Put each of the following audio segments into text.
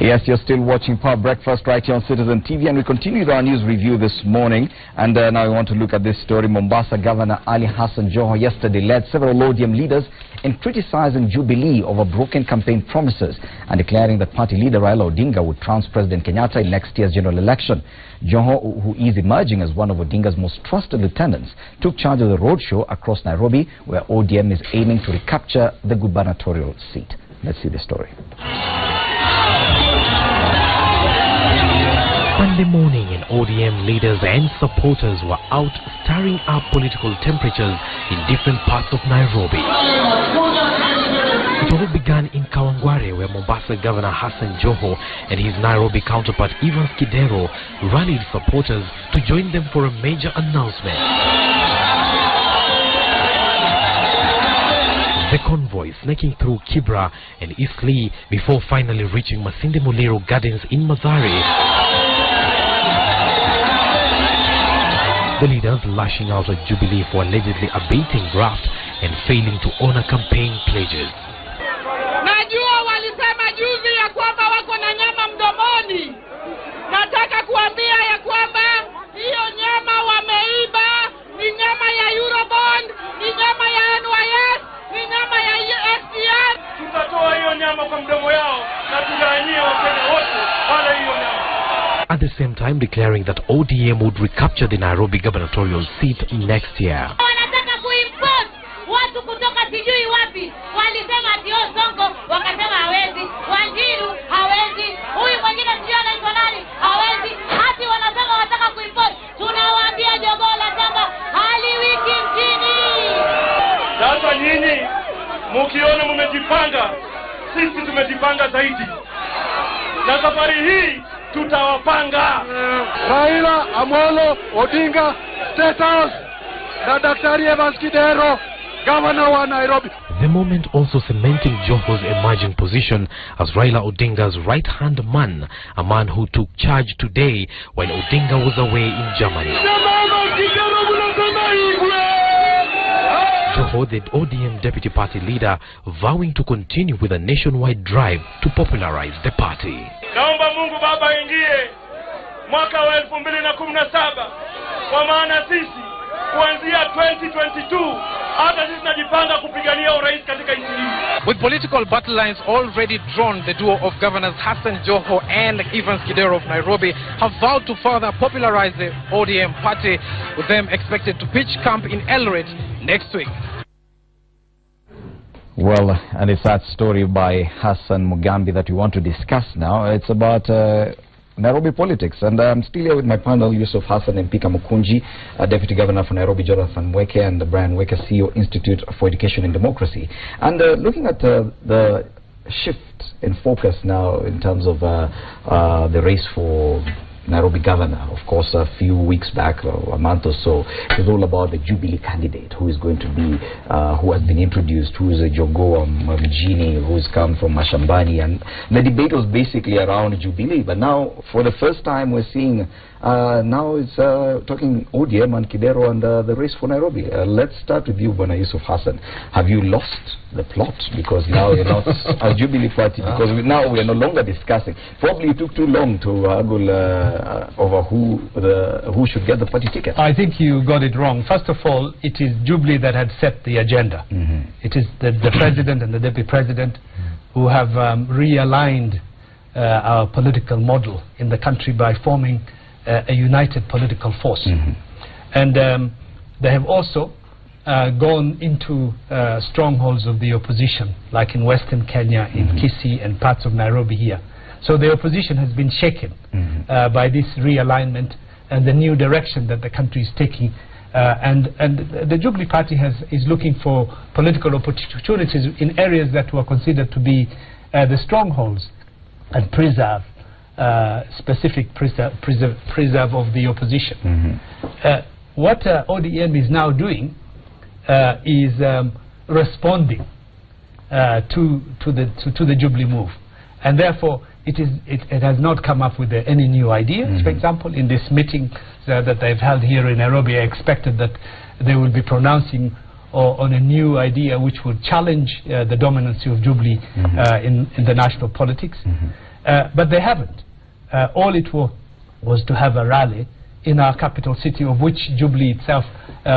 Yes, you're still watching Power Breakfast right here on Citizen TV, and we continue with our news review this morning. And now we want to look at this story. Mombasa Governor Ali Hassan Joho yesterday led several ODM leaders in criticizing Jubilee over broken campaign promises and declaring that party leader Raila Odinga would trounce President Kenyatta in next year's general election. Joho, who is emerging as one of Odinga's most trusted lieutenants, took charge of the roadshow across Nairobi, where ODM is aiming to recapture the gubernatorial seat. Let's see the story. Sunday morning, and ODM leaders and supporters were out stirring up political temperatures in different parts of Nairobi. It all began in Kawangware, where Mombasa Governor Hassan Joho and his Nairobi counterpart Evans Kidero rallied supporters to join them for a major announcement. The convoy snaking through Kibra and Eastleigh before finally reaching Masinde Muliro Gardens in Mathare. The leaders lashing out at Jubilee for allegedly abating graft and failing to honor campaign pledges. Najua walisema juzi ya kwamba wako na nyama mdomoni. Nataka kuambia ya kwamba hiyo nyama wameiba, ni nyama ya Eurobond, ni nyama ya NYS, ni nyama ya SDR. Tutatoa hiyo nyama kwa mdomo yao na tugawanyie Wakenya wote wala hiyo nyama. At the same time declaring that ODM would recapture the Nairobi gubernatorial seat next year. Wanataka kuimport watu kutoka sijui wapi. Walisema ati Sonko, wakasema hawezi. Wanjiru hawezi. Huyu mwingine sijui anaitwa nani hawezi. Hati wanasema wataka kuimport. Tunawaambia jogoo la tanga haliwiki mjini. Sasa nyinyi mkiona mmejipanga, sisi tumejipanga zaidi. Na safari hii tutawapanga. Raila Amolo Odinga State House na Daktari Evans Kidero, Governor wa Nairobi. The moment also cementing Joho's emerging position as Raila Odinga's right-hand man, a man who took charge today while Odinga was away in Germany. Joho, the ODM deputy party leader, vowing to continue with a nationwide drive to popularize the party. Naomba Mungu Baba ingie mwaka wa 2017 kwa maana sisi kuanzia 2022 hata sisi tunajipanga kupigania urais katika nchi hii. With political battle lines already drawn, the duo of governors Hassan Joho and Evans Kidero of Nairobi have vowed to further popularize the ODM party, with them expected to pitch camp in Eldoret next week. Well, and it's that story by Hassan Mugambi that we want to discuss now. It's about Nairobi politics, and I'm still here with my panel, Yusuf Hassan and Pika Mukunji, Deputy Governor for Nairobi, Jonathan Mweke, and Brian Weke, CEO, Institute for Education and Democracy. And looking at the shift in focus now in terms of the race for Nairobi governor, of course, a few weeks back, or a month or so, it was all about the Jubilee candidate who is going to be, who has been introduced, who is a Jogo Mjini, who has come from Mashambani, and the debate was basically around Jubilee. But now, for the first time, we're seeing, now it's talking ODM and Kidero and the race for Nairobi. Let's start with you, Bwana Yusuf Hassan. Have you lost the plot? Because now you're not a Jubilee party, because now we are no longer discussing. Probably it took too long to argue over who should get the party ticket. I think you got it wrong. First of all, it is Jubilee that had set the agenda. It is the president and the deputy president who have realigned our political model in the country by forming a united political force. And they have also gone into strongholds of the opposition, like in Western Kenya, in Kisii and parts of Nairobi here. So the opposition has been shaken by this realignment and the new direction that the country is taking. And the Jubilee Party is looking for political opportunities in areas that were considered to be the strongholds and preserve of the opposition. What ODM is now doing is responding to the Jubilee move, and therefore it has not come up with any new ideas. For example, in this meeting that they've held here in Nairobi, I expected that they will be pronouncing on a new idea which would challenge the dominancy of Jubilee in the national politics. But they haven't. All it was to have a rally in our capital city, of which Jubilee itself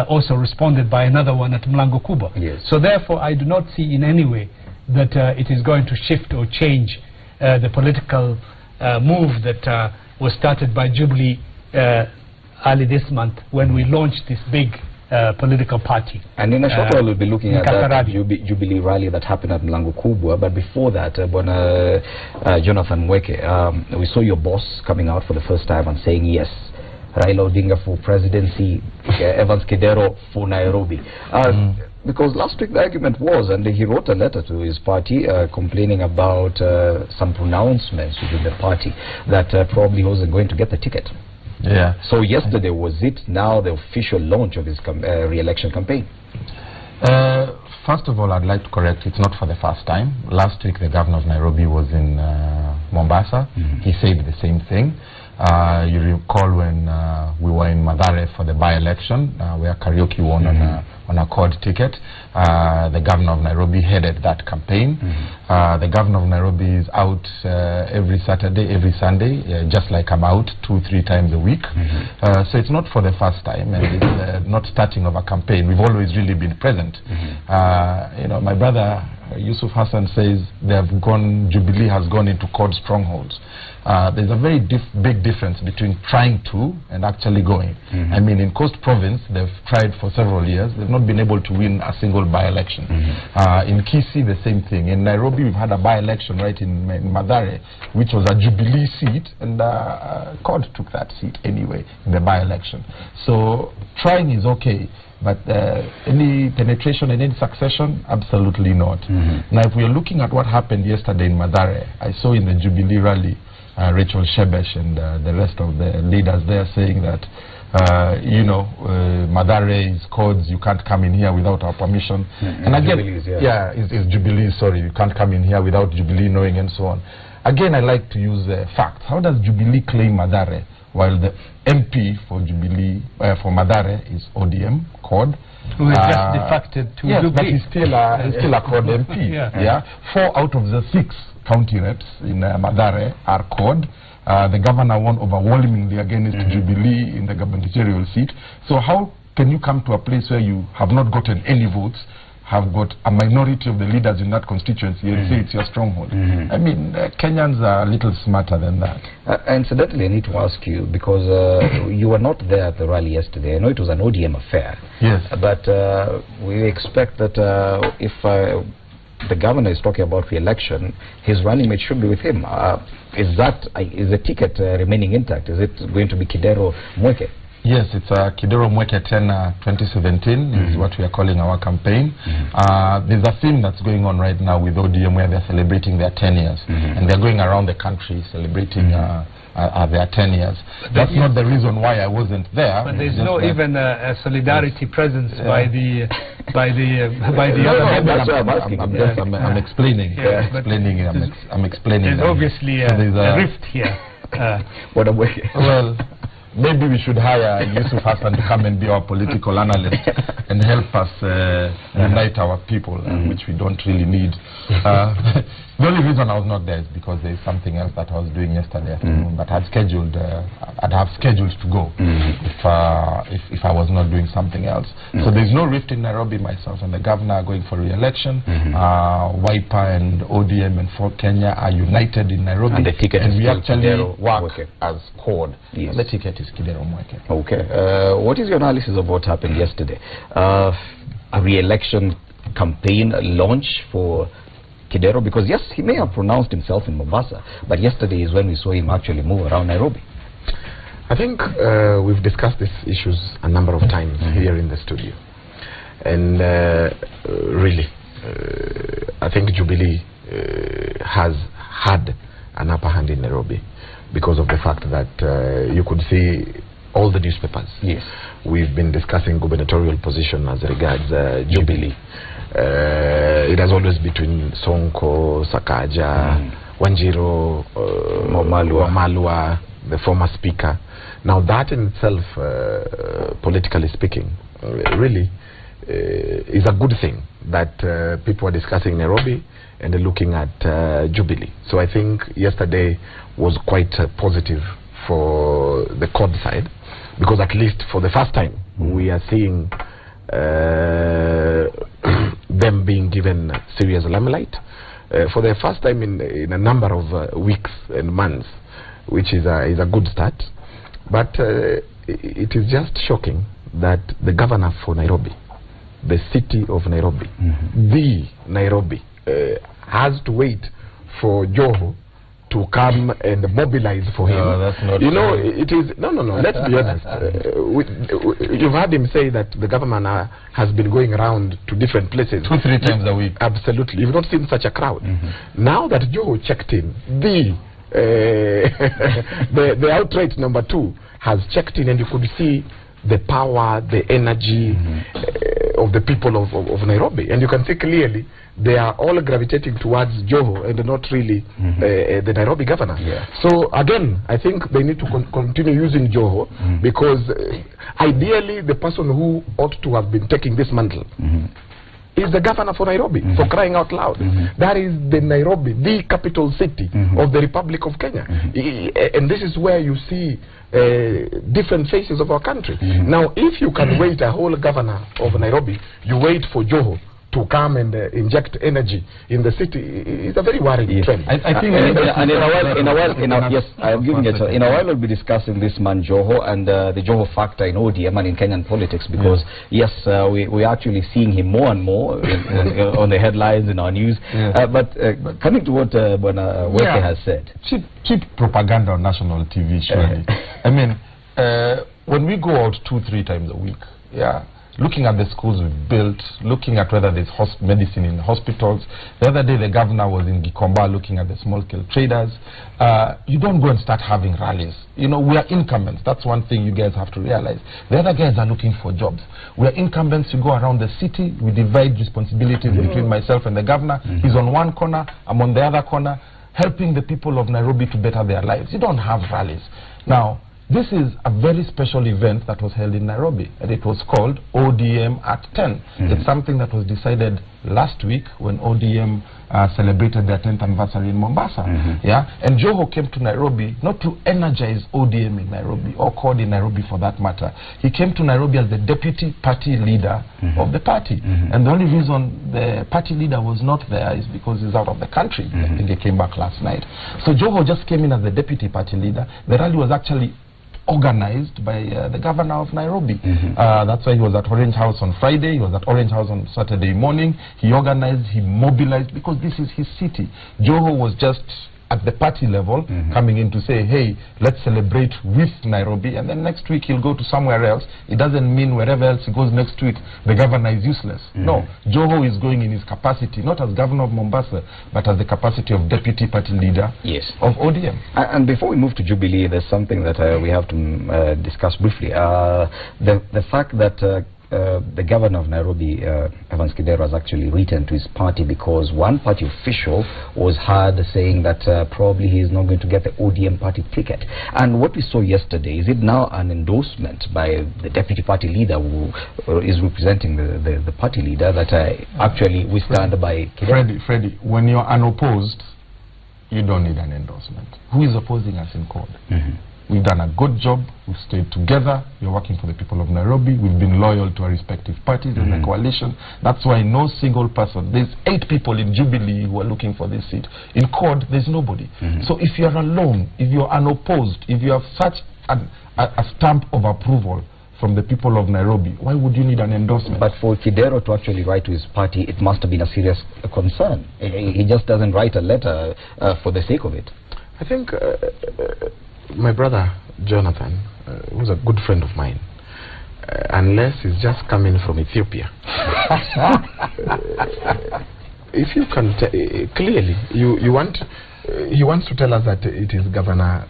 also responded by another one at Mlango Kubwa. Yes. So therefore, I do not see in any way that it is going to shift or change the political move that was started by Jubilee early this month when we launched this big political party. And in a short while we'll be looking at that Jubilee rally that happened at Mlango Kubwa. But before that, Jonathan Mweke, we saw your boss coming out for the first time and saying yes, Raila Odinga for presidency, Evans Kidero for Nairobi. Because last week the argument was, and he wrote a letter to his party complaining about some pronouncements within the party that probably wasn't going to get the ticket. Yeah. So yesterday was it now the official launch of his re-election campaign? First of all, I'd like to correct, it's not for the first time. Last week the governor of Nairobi was in Mombasa. He said the same thing. You recall when we were in Mathare for the by-election where Karaoke won on a CORD ticket. The governor of Nairobi headed that campaign. The governor of Nairobi is out every Saturday, every Sunday, just like I'm out 2-3 times a week. So it's not for the first time, and it's not starting of a campaign. We've always really been present. You know, my brother Yusuf Hassan says Jubilee has gone into CORD strongholds. There's a very big difference between trying to and actually going. I mean, in Coast Province, they've tried for several years. They've not been able to win a single by-election. In Kisii, the same thing. In Nairobi, we've had a by-election right in Mathare, which was a Jubilee seat, and CORD took that seat anyway in the by-election. So trying is okay, but any penetration and any succession, absolutely not. Now, if we are looking at what happened yesterday in Mathare, I saw in the Jubilee rally Rachel Shebesh and the rest of the leaders there saying that you know, Mathare is CORD's, you can't come in here without our permission. And again, it's Jubilee, sorry, you can't come in here without Jubilee knowing, and so on. Again, I like to use facts. How does Jubilee claim Mathare while the MP for Jubilee, for Mathare is ODM, CORD? Who is just defected to yes, Jubilee. But he's still a CORD MP. 4 out of the 6 county reps in Mathare are CORD. The governor won overwhelmingly against Jubilee in the gubernatorial seat. So how can you come to a place where you have not gotten any votes, have got a minority of the leaders in that constituency, and say it's your stronghold? I mean, Kenyans are a little smarter than that. Incidentally, I need to ask you, because you were not there at the rally yesterday. I know it was an ODM affair. Yes. But we expect that if the governor is talking about re-election, his running mate should be with him. Is the ticket remaining intact? Is it going to be Kidero Mweke? Yes, it's Kidero Mweke 2017 is what we are calling our campaign. There's a theme that's going on right now with ODM where they're celebrating their 10 years. And they're going around the country celebrating their 10 years. That's not the reason why I wasn't there. But there's no even a solidarity presence by the other members. I'm explaining. I'm explaining. There's obviously a rift here. What a way. Well, maybe we should hire Yusuf Hassan to come and be our political analyst and help us unite our people, which we don't really need. The only reason I was not there is because there is something else that I was doing yesterday afternoon, but I'd scheduled, I'd have scheduled to go if I was not doing something else. So there's no rift in Nairobi. Myself and the governor are going for re-election. Wiper and ODM and Fort Kenya are united in Nairobi, and the ticket and is we actually work Mweke as CORD. Yes. The ticket is Kidero Mweke. Okay. What is your analysis of what happened yesterday? A re-election campaign launch for Kidero, because yes, he may have pronounced himself in Mombasa, but yesterday is when we saw him actually move around Nairobi. I think we've discussed these issues a number of times here in the studio, and really I think Jubilee has had an upper hand in Nairobi because of the fact that you could see all the newspapers. Yes, we've been discussing gubernatorial position as regards Jubilee. It has always between Sonko, Sakaja, Wanjiro, Wamalwa, the former speaker. Now that in itself, politically speaking, really is a good thing that people are discussing Nairobi and looking at Jubilee. So I think yesterday was quite positive for the CORD side, because at least for the first time we are seeing them being given serious limelight for the first time in a number of weeks and months, which is a good start. But it is just shocking that the governor for Nairobi, the city of Nairobi, the Nairobi, has to wait for Joho to come and mobilize for him. No, that's not it is no, let's be honest. You've heard him say that the governor has been going around to different places 2-3 times a week. Absolutely. You've not seen such a crowd. Now that Joho checked in, the outright number 2 has checked in, and you could see the power, the energy of the people of Nairobi, and you can see clearly they are all gravitating towards Joho and not really the Nairobi governor. So again, I think they need to continue using Joho, because ideally the person who ought to have been taking this mantle is the governor for Nairobi, for crying out loud. That is the Nairobi, the capital city of the Republic of Kenya. And this is where you see different faces of our country. Now, if you can wait a whole governor of Nairobi, you wait for Joho to come and inject energy in the city, is a very worrying trend. I think in a while we'll be discussing this man Joho and the Joho factor in ODM and in Kenyan politics, because we're actually seeing him more and more on the headlines in our news. But coming to what Weke has said, cheap propaganda on national TV, surely. I mean, when we go out 2-3 times a week, looking at the schools we've built, looking at whether there's medicine in hospitals. The other day the governor was in Gikomba looking at the small-scale traders. You don't go and start having rallies. You know, we are incumbents. That's one thing you guys have to realize. The other guys are looking for jobs. We are incumbents. You go around the city, we divide responsibilities between myself and the governor. He's on one corner, I'm on the other corner, helping the people of Nairobi to better their lives. You don't have rallies. Now, this is a very special event that was held in Nairobi, and it was called ODM at 10. It's something that was decided last week when ODM celebrated their 10th anniversary in Mombasa. And Joho came to Nairobi not to energize ODM in Nairobi, or CORD in Nairobi for that matter. He came to Nairobi as the deputy party leader of the party. And the only reason the party leader was not there is because he's out of the country. I think he came back last night. So Joho just came in as the deputy party leader. The rally was actually organized by the governor of Nairobi. That's why he was at Orange House on Friday, he was at Orange House on Saturday morning. He organized, he mobilized, because this is his city. Joho was just at the party level coming in to say, hey, let's celebrate with Nairobi, and then next week he'll go to somewhere else. It doesn't mean wherever else he goes next week the governor is useless. No, Joho is going in his capacity, not as governor of Mombasa, but as the capacity of deputy party leader of ODM. And before we move to Jubilee, there's something that we have to discuss briefly. The fact that the governor of Nairobi, Evans Kidero, has actually written to his party because one party official was heard saying that probably he is not going to get the ODM party ticket. And what we saw yesterday, is it now an endorsement by the deputy party leader who is representing the party leader that actually we stand by Kidero? Freddie, when you're unopposed, you don't need an endorsement. Who is opposing us in court? We've done a good job. We've stayed together. We're working for the people of Nairobi. We've been loyal to our respective parties in the coalition. That's why no single person, there's 8 people in Jubilee who are looking for this seat. In court, there's nobody. So if you're alone, if you're unopposed, if you have such a stamp of approval from the people of Nairobi, why would you need an endorsement? But for Kidero to actually write to his party, it must have been a serious concern. He just doesn't write a letter for the sake of it. I think my brother Jonathan, who's a good friend of mine, unless he's just coming from Ethiopia, if you can clearly, he wants to tell us that it is Governor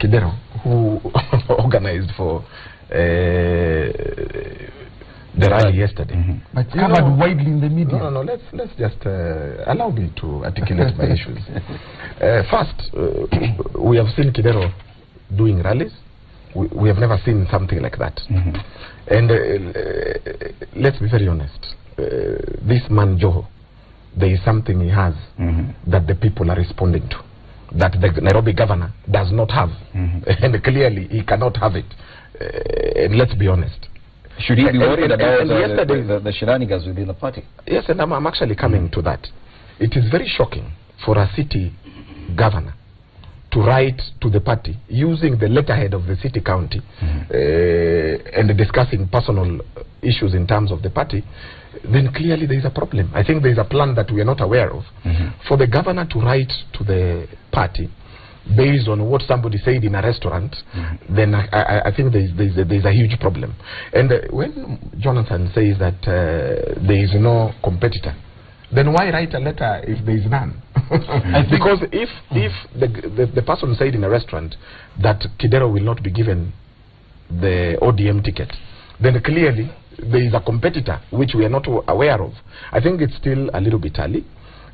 Kidero who organized for the rally yesterday. But covered widely in the media. No, let's just allow me to articulate my issues. First, we have seen Kidero doing rallies, We have never seen something like that. And let's be very honest. This man Joho, there is something he has that the people are responding to, that the Nairobi governor does not have. And clearly he cannot have it. And let's be honest. Should he be worried about the shenanigans within the party? Yes, and I'm actually coming to that. It is very shocking for a city governor to write to the party using the letterhead of the city county and discussing personal issues in terms of the party. Then clearly there is a problem. I think there is a plan that we are not aware of. For the governor to write to the party based on what somebody said in a restaurant, then I think there's a huge problem. And when Jonathan says that there is no competitor, then why write a letter if there is none? Because if the person said in a restaurant that Kidero will not be given the ODM ticket, then clearly there is a competitor which we are not aware of. I think it's still a little bit early.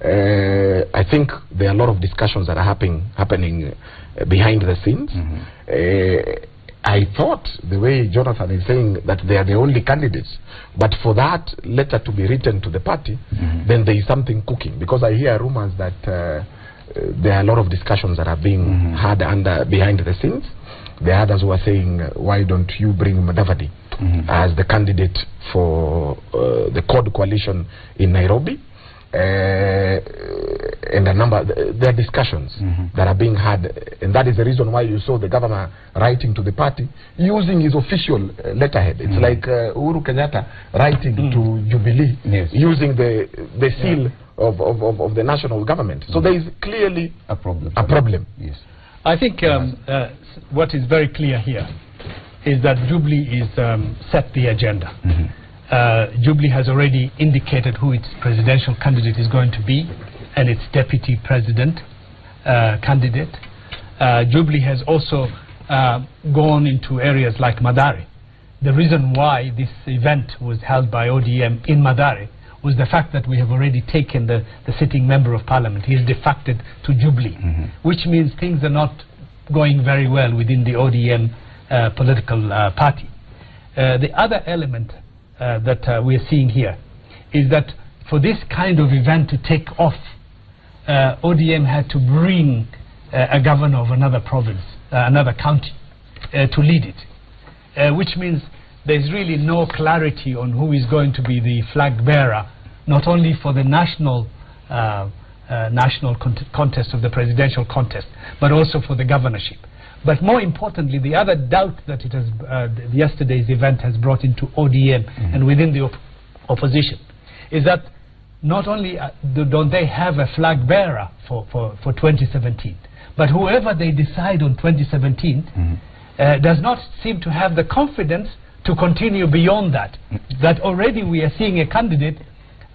I think there are a lot of discussions that are happening behind the scenes. I thought the way Jonathan is saying that they are the only candidates, but for that letter to be written to the party, then there is something cooking, because I hear rumors that there are a lot of discussions that are being had behind the scenes. There are others who are saying, why don't you bring Mudavadi as the candidate for the CORD coalition in Nairobi? And a number, there are discussions that are being had, and that is the reason why you saw the governor writing to the party using his official letterhead. It's like Uhuru Kenyatta writing to Jubilee using the seal of the national government. So there is clearly a problem. Yes, I think what is very clear here is that Jubilee is set the agenda. Jubilee has already indicated who its presidential candidate is going to be and its deputy president candidate. Jubilee has also gone into areas like Mathare. The reason why this event was held by ODM in Mathare was the fact that we have already taken the sitting member of parliament. He is defected to Jubilee, which means things are not going very well within the ODM political party. The other element that we are seeing here is that for this kind of event to take off, ODM had to bring a governor of another province, another county, to lead it, which means there's really no clarity on who is going to be the flag bearer, not only for the national contest of the presidential contest, but also for the governorship. But more importantly, the other doubt that it has, yesterday's event has brought into ODM and within the opposition is that not only don't they have a flag bearer for 2017, but whoever they decide on 2017 does not seem to have the confidence to continue beyond that. That already we are seeing a candidate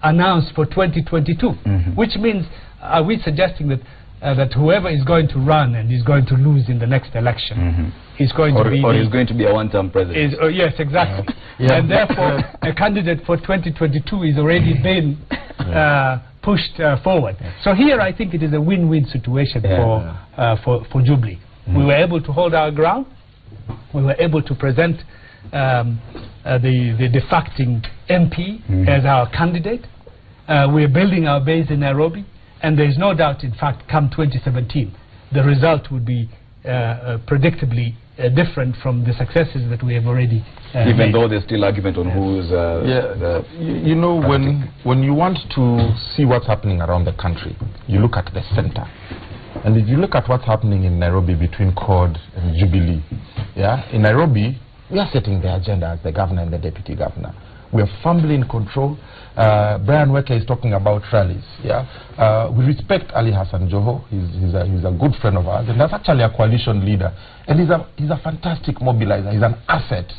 announced for 2022, which means, are we suggesting that that whoever is going to run and is going to lose in the next election is going to be... Or is going to be a one-term president. Yes, exactly. And therefore, a candidate for 2022 is already been pushed forward. So here I think it is a win-win situation for Jubilee. We were able to hold our ground. We were able to present the defecting MP as our candidate. We are building our base in Nairobi. And there is no doubt, in fact, come 2017, the result would be predictably different from the successes that we have already even though there's still argument on who's you know, when you want to see what's happening around the country, you look at the center. And if you look at what's happening in Nairobi between CORD and Jubilee, in Nairobi, we are setting the agenda as the governor and the deputy governor. We are firmly in control. Brian Weke is talking about rallies. We respect Ali Hassan Joho. He's a good friend of ours, and that's actually a coalition leader. And he's a fantastic mobilizer. He's an asset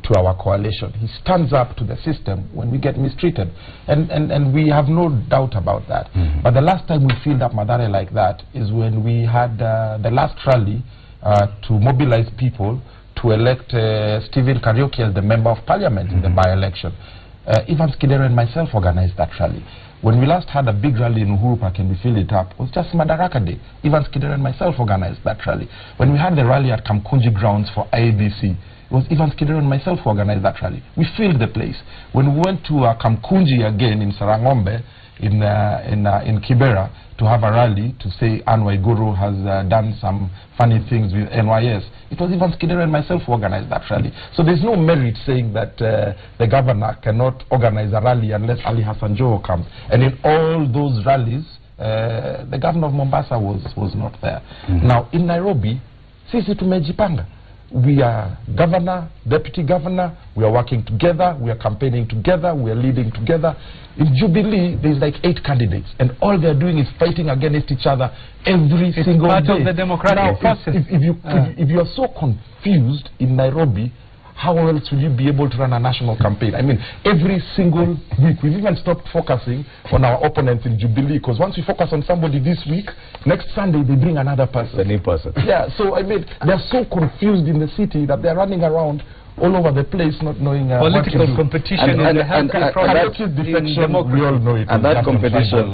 to our coalition. He stands up to the system when we get mistreated, and we have no doubt about that. But the last time we filled up Mathare like that is when we had the last rally to mobilize people to elect Stephen Kariuki as the member of parliament in the by-election. Evans Kidero and myself organized that rally. When we last had a big rally in Uhuru Park and we filled it up, it was just Madaraka Day. Evans Kidero and myself organized that rally. When we had the rally at Kamkunji grounds for IABC, it was Evans Kidero and myself who organized that rally. We filled the place. When we went to Kamkunji again in Sarangombe, in Kibera, to have a rally to say Anne Waiguru has done some funny things with NYS, it was Evans Kidero and myself who organized that rally. So there's no merit saying that the governor cannot organize a rally unless Ali Hassan Joho comes. And in all those rallies, the governor of Mombasa was not there. Now in Nairobi, sisi tumejipanga. We are governor, deputy governor, we are working together, we are campaigning together, we are leading together. In Jubilee, there's like 8 candidates, and all they're doing is fighting against each other every single day. It's part of the democratic process. If you are so confused in Nairobi, how else will you be able to run a national campaign? I mean, every single week, we've even stopped focusing on our opponents in Jubilee, because once we focus on somebody this week, next Sunday they bring another person. The new person. Yeah, so I mean, they're so confused in the city that they're running around all over the place, not knowing political competition is a healthy process in democracy. We all know it. And that competition